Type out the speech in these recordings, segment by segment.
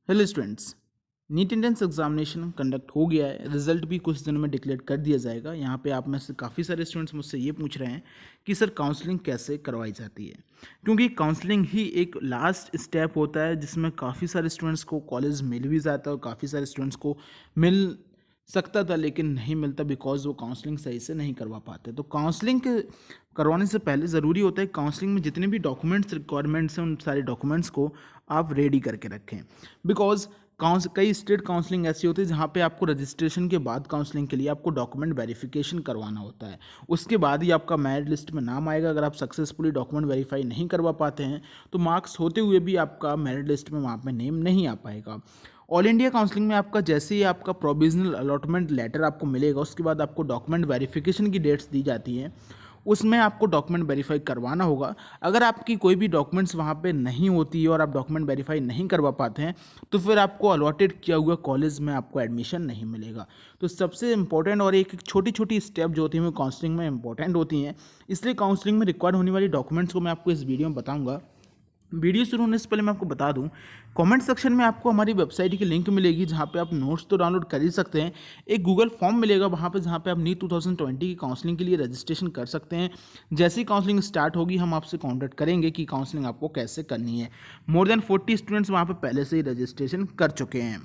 Hello students. NEET entrance examination conduct हो गया है। रिजल्ट भी कुछ दिनों में डिक्लेयर कर दिया जाएगा। यहाँ पे आप में से काफ़ी सारे स्टूडेंट्स मुझसे ये पूछ रहे हैं कि सर काउंसलिंग कैसे करवाई जाती है, क्योंकि काउंसलिंग ही एक लास्ट स्टेप होता है जिसमें काफ़ी सारे स्टूडेंट्स को कॉलेज मिल भी जाता है और काफ़ी सारे स्टूडेंट्स को मिल सकता था लेकिन नहीं मिलता बिकॉज वो काउंसलिंग सही से नहीं करवा पाते। तो काउंसलिंग के करवाने से पहले ज़रूरी होता है काउंसलिंग में जितने भी डॉक्यूमेंट्स रिक्वायरमेंट्स हैं उन सारे डॉक्यूमेंट्स को आप रेडी करके रखें। बिकॉज कई स्टेट काउंसलिंग ऐसी होती है जहाँ पे आपको रजिस्ट्रेशन के बाद काउंसलिंग के लिए आपको डॉक्यूमेंट वेरिफिकेशन करवाना होता है। उसके बाद ही आपका मेरिट लिस्ट में नाम आएगा। अगर आप सक्सेसफुली डॉक्यूमेंट वेरीफाई नहीं करवा पाते हैं तो मार्क्स होते हुए भी आपका मेरिट लिस्ट में वहाँ पे नेम नहीं आ पाएगा। ऑल इंडिया काउंसलिंग में आपका जैसे ही आपका प्रोविजनल अलॉटमेंट लेटर आपको मिलेगा उसके बाद आपको डॉक्यूमेंट वेरिफिकेशन की डेट्स दी जाती हैं, उसमें आपको डॉक्यूमेंट वेरीफाई करवाना होगा। अगर आपकी कोई भी डॉक्यूमेंट्स वहाँ पे नहीं होती है और आप डॉक्यूमेंट वेरीफाई नहीं करवा पाते हैं तो फिर आपको अलॉटेड किया हुआ कॉलेज में आपको एडमिशन नहीं मिलेगा। तो सबसे इंपॉर्टेंट और एक छोटी छोटी स्टेप जो होती है वो काउंसलिंग में इंपॉर्टेंट होती हैं, इसलिए काउंसलिंग में रिक्वायर्ड होने वाली डॉक्यूमेंट्स को मैं आपको इस वीडियो में बताऊँगा। वीडियो शुरू होने से पहले मैं आपको बता दूं, कमेंट सेक्शन में आपको हमारी वेबसाइट की लिंक मिलेगी जहां पे आप नोट्स तो डाउनलोड कर ही सकते हैं। एक गूगल फॉर्म मिलेगा वहां पे जहां पे आप नीट 2020 की काउंसलिंग के लिए रजिस्ट्रेशन कर सकते हैं। जैसे ही काउंसलिंग स्टार्ट होगी हम आपसे कॉन्टैक्ट करेंगे कि काउंसलिंग आपको कैसे करनी है। मोर देन 40 स्टूडेंट्स वहाँ पर पहले से ही रजिस्ट्रेशन कर चुके हैं।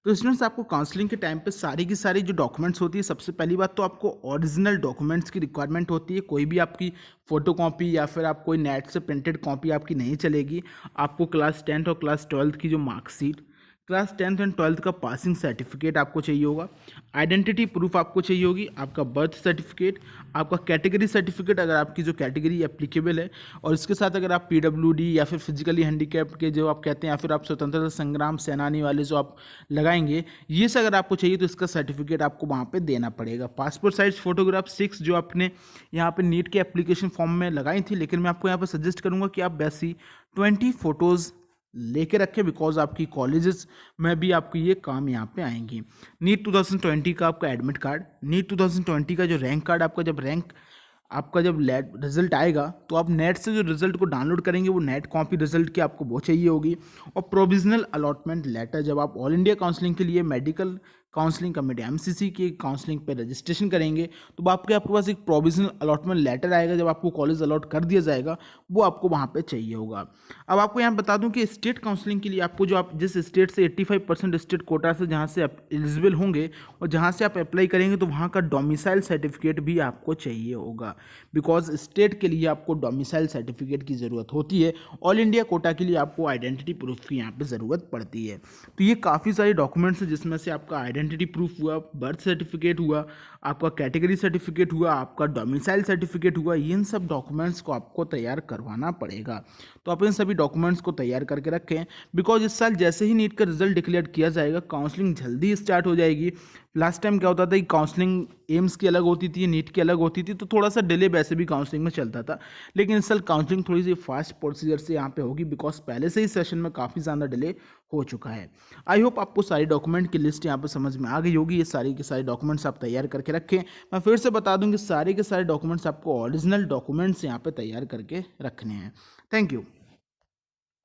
तो स्टूडेंट्स आपको काउंसलिंग के टाइम पे सारी की सारी जो डॉक्यूमेंट्स होती है, सबसे पहली बात तो आपको ओरिजिनल डॉक्यूमेंट्स की रिक्वायरमेंट होती है। कोई भी आपकी फ़ोटो कॉपी या फिर आप कोई नेट से प्रिंटेड कॉपी आपकी नहीं चलेगी। आपको क्लास 10th और क्लास 12th की जो marksheet, class 10th and 12th का पासिंग सर्टिफिकेट आपको चाहिए होगा। आइडेंटिटी प्रूफ आपको चाहिए होगी, आपका बर्थ सर्टिफिकेट, आपका कैटेगरी सर्टिफिकेट अगर आपकी जो कैटेगरी एप्लीकेबल है, और इसके साथ अगर आप पीडब्ल्यूडी या फिर फिजिकली हैंडीकैप्ड के जो आप कहते हैं या फिर आप स्वतंत्रता संग्राम सेनानी वाले जो आप लगाएंगे, ये से अगर आपको चाहिए तो इसका सर्टिफिकेट आपको वहाँ पे देना पड़ेगा। पासपोर्ट साइज फोटोग्राफ 6 जो आपने यहाँ पे नीट के एप्लीकेशन फॉर्म में लगाई थी, लेकिन मैं आपको यहाँ पे सजेस्ट करूँगा कि आप वैसी 20 फोटोज़ लेके रखें बिकॉज आपकी कॉलेजेस में भी आपको ये काम यहाँ पे आएंगी। नीट 2020 का आपका एडमिट कार्ड, नीट 2020 का जो रैंक कार्ड आपका जब रिजल्ट आएगा तो आप नेट से जो रिजल्ट को डाउनलोड करेंगे वो नेट कॉपी रिजल्ट की आपको वो चाहिए होगी। और प्रोविजनल अलॉटमेंट लेटर, जब आप ऑल इंडिया काउंसलिंग के लिए मेडिकल काउंसलिंग कमेटी एमसीसी की काउंसलिंग पे रजिस्ट्रेशन करेंगे तो आपके पास एक प्रोविजनल अलॉटमेंट लेटर आएगा जब आपको कॉलेज अलॉट कर दिया जाएगा, वो आपको वहाँ पे चाहिए होगा। अब आपको यहाँ बता दूँ कि स्टेट काउंसलिंग के लिए आपको जो आप जिस स्टेट से 85% स्टेट कोटा से जहाँ से आप एलिजिबल होंगे और जहाँ से आप अप्लाई करेंगे तो वहाँ का डोमिसाइल सर्टिफिकेट भी आपको चाहिए होगा। बिकॉज स्टेट के लिए आपको डोमिसाइल सर्टिफिकेट की ज़रूरत होती है, ऑल इंडिया कोटा के लिए आपको आइडेंटिटी प्रूफ की यहाँ पे ज़रूरत पड़ती है। तो ये काफ़ी सारे डॉक्यूमेंट्स हैं जिसमें से आपका आइडेंटिटी प्रूफ हुआ, बर्थ सर्टिफिकेट हुआ, आपका कैटेगरी सर्टिफिकेट हुआ, आपका डोमिसाइल सर्टिफिकेट हुआ, इन सब डॉक्यूमेंट्स को आपको तैयार करवाना पड़ेगा। तो आप इन सभी डॉक्यूमेंट्स को तैयार करके रखें बिकॉज इस साल जैसे ही नीट का रिजल्ट डिक्लेयर किया जाएगा काउंसलिंग जल्दी स्टार्ट हो जाएगी। लास्ट टाइम क्या होता था कि काउंसलिंग एम्स की अलग होती थी, नीट की अलग होती थी, तो थोड़ा सा डिले वैसे भी काउंसलिंग में चलता था। लेकिन इस साल काउंसलिंग थोड़ी सी फास्ट प्रोसीजर से यहाँ पे होगी बिकॉज पहले से ही सेशन में काफ़ी ज़्यादा डिले हो चुका है। आई होप आपको सारी डॉक्यूमेंट की लिस्ट यहाँ पे समझ में आ गई होगी। ये सारी के सारे डॉक्यूमेंट्स आप तैयार करके रखें। मैं फिर से बता दूँ कि सारे के सारे डॉक्यूमेंट्स आपको ओरिजिनल डॉक्यूमेंट्स यहाँ पे तैयार करके रखने हैं। Thank you.